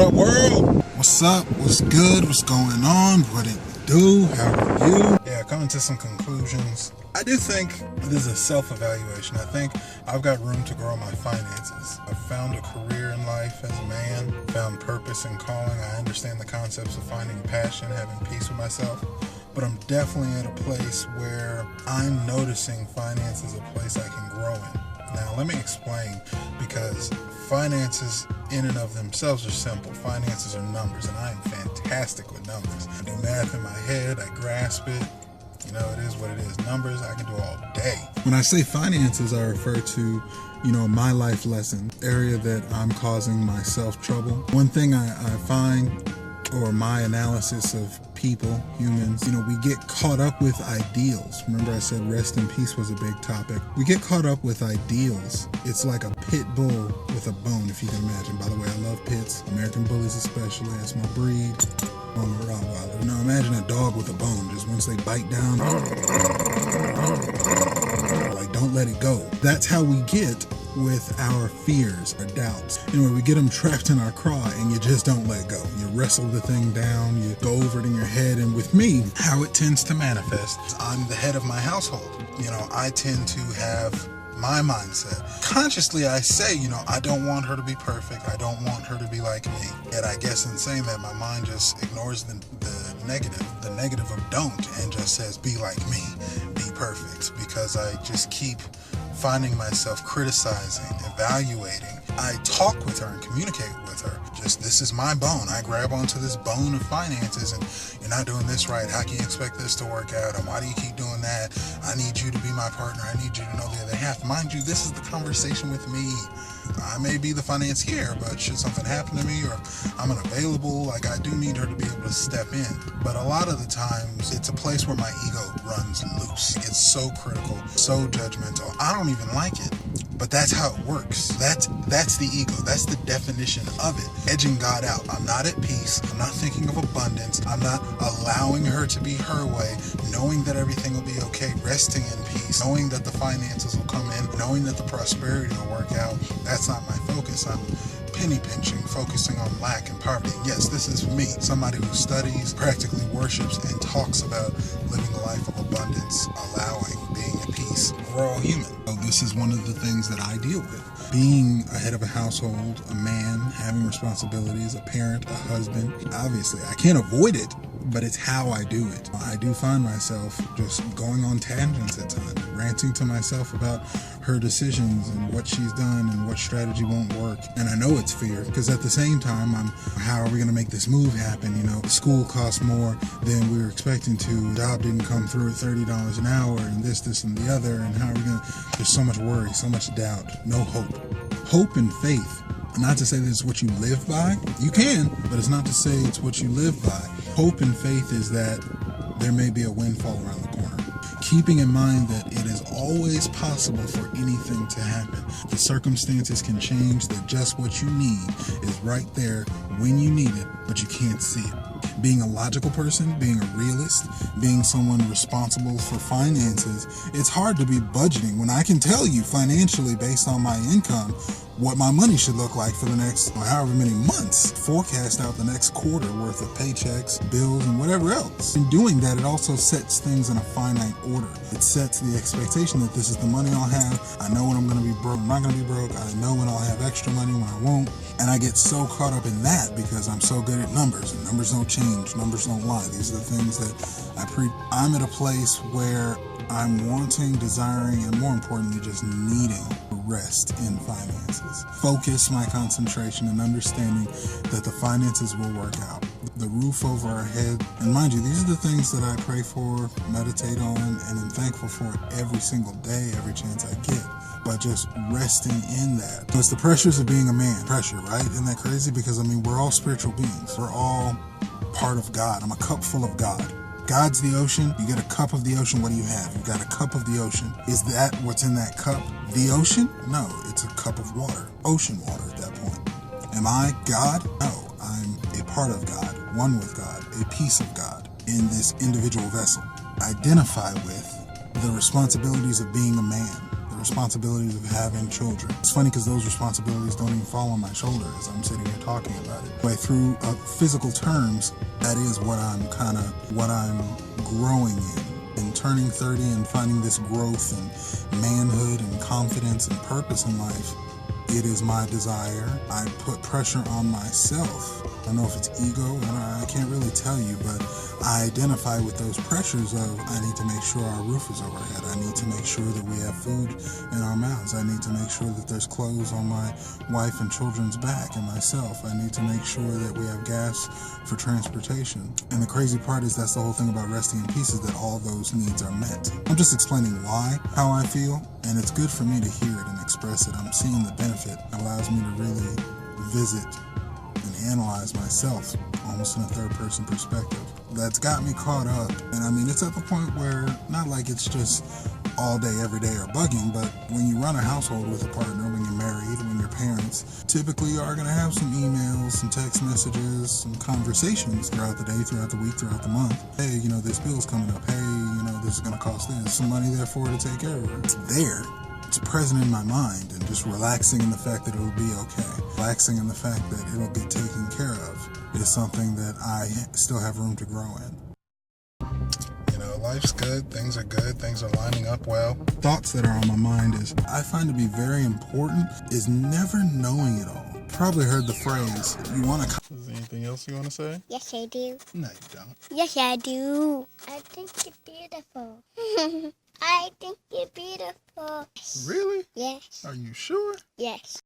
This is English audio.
What up, world? What's up? What's good? What's going on? What it do? How are you? Yeah, coming to some conclusions. I do think this is a self-evaluation. I think I've got room to grow my finances. I've found a career in life as a man, found purpose and calling. I understand the concepts of finding passion, having peace with myself. But I'm definitely at a place where I'm noticing finance is a place I can grow in. Now, let me explain, because finances in and of themselves are simple. Finances are numbers, and I am fantastic with numbers. I do math in my head, I grasp it. You know, it is what it is. Numbers, I can do all day. When I say finances, I refer to, my life lesson, area that I'm causing myself trouble. One thing I find, or my analysis of people, humans, we get caught up with ideals. Remember I said rest in peace was a big topic. We get caught up with ideals. It's like a pit bull with a bone, if you can imagine. By the way, I love pits, American bullies especially. That's my breed. On the Rottweiler. Now imagine a dog with a bone. Just once they bite down, like don't let it go. That's how we get with our fears, our doubts. We get them trapped in our craw and you just don't let go. You wrestle the thing down, you go over it in your head. And with me, how it tends to manifest, I'm the head of my household. I tend to have my mindset. Consciously, I say, I don't want her to be perfect. I don't want her to be like me. Yet I guess in saying that, my mind just ignores the negative of don't, and just says, be like me, be perfect. Because I just keep finding myself criticizing, evaluating. I talk with her and communicate with her. This is my bone. I grab onto this bone of finances, and you're not doing this right. How can you expect this to work out? And why do you keep doing that? I need you to be my partner. I need you to know the other half. Mind you, this is the conversation with me. I may be the financier, but should something happen to me, or I'm unavailable, I do need her to be able to step in. But a lot of the times, it's a place where my ego runs loose. It gets so critical, so judgmental. I don't even like it. But that's how it works. That's the ego. That's the definition of it. Edging God out. I'm not at peace. I'm not thinking of abundance. I'm not allowing her to be her way, knowing that everything will be okay, resting in peace, knowing that the finances will come in, knowing that the prosperity will work out. That's not my focus. I'm penny pinching, focusing on lack and poverty. And yes, this is me, somebody who studies, practically worships, and talks about living a life of abundance, allowing, being at peace. We're all human. So this is one of the things that I deal with. Being a head of a household, a man, having responsibilities, a parent, a husband. Obviously, I can't avoid it, but it's how I do it. I do find myself just going on tangents at times, ranting to myself about her decisions and what she's done and what strategy won't work. And I know it's fear, because at the same time, how are we going to make this move happen? School costs more than we were expecting to. Job didn't come through at $30 an hour, and this, and the other. And how are we going to? There's so much worry, so much doubt, no hope. Hope and faith. Not to say that it's what you live by. You can, but it's not to say it's what you live by. Hope and faith is that there may be a windfall around the corner. Keeping in mind that it is always possible for anything to happen. The circumstances can change, that just what you need is right there when you need it, but you can't see it. Being a logical person, being a realist, being someone responsible for finances, it's hard to be budgeting when I can tell you financially based on my income what my money should look like for the next however many months. Forecast out the next quarter worth of paychecks, bills, and whatever else. In doing that, it also sets things in a finite order. It sets the expectation that this is the money I'll have. I know when I'm going to be broke, I'm not going to be broke. I know when I'll have extra money, when I won't. And I get so caught up in that because I'm so good at numbers. And numbers don't change. Numbers don't lie. These are the things that I'm at a place where I'm wanting, desiring, and more importantly, just needing rest in finances. Focus my concentration and understanding that the finances will work out. The roof over our head. And mind you, these are the things that I pray for, meditate on, and am thankful for every single day, every chance I get. But just resting in that. It's the pressures of being a man. Pressure, right? Isn't that crazy? Because, we're all spiritual beings. We're all part of God. I'm a cup full of God. God's the ocean. You get a cup of the ocean. What do you have? You've got a cup of the ocean. Is that what's in that cup? The ocean? No, it's a cup of water. Ocean water at that point. Am I God? No, I'm a part of God, one with God, a piece of God in this individual vessel. Identify with the responsibilities of being a man, the responsibilities of having children. It's funny because those responsibilities don't even fall on my shoulder as I'm sitting here talking about it. But through physical terms, that is what I'm growing in turning 30 and finding this growth and manhood and confidence and purpose in life. It is my desire. I put pressure on myself. I don't know if it's ego, I can't really tell you, but I identify with those pressures of I need to make sure our roof is overhead. I need to make sure that we have food in our mouths. I need to make sure that there's clothes on my wife and children's back and myself. I need to make sure that we have gas for transportation. And the crazy part is that's the whole thing about resting in peace, is that all those needs are met. I'm just explaining why, how I feel, and it's good for me to hear it and express it. I'm seeing the benefit. It allows me to really visit and analyze myself almost in a third person perspective. That's got me caught up. And I mean, it's at the point where not like it's just all day, every day or bugging, but when you run a household with a partner, when you're married, when you're parents, typically you are going to have some emails, some text messages, some conversations throughout the day, throughout the week, throughout the month. Hey, this bill's coming up. Hey, this is going to cost this. Some money there for her to take care of her. It's there. It's present in my mind, and just relaxing in the fact that it'll be okay. Relaxing in the fact that it'll be taken care of is something that I still have room to grow in. Life's good, things are good, things are lining up well. Thoughts that are on my mind is, I find to be very important is never knowing it all. Probably heard the phrase, you want to... Is there anything else you want to say? Yes, I do. No, you don't. Yes, I do. I think you're beautiful. I think you're beautiful. Really? Yes. Are you sure? Yes.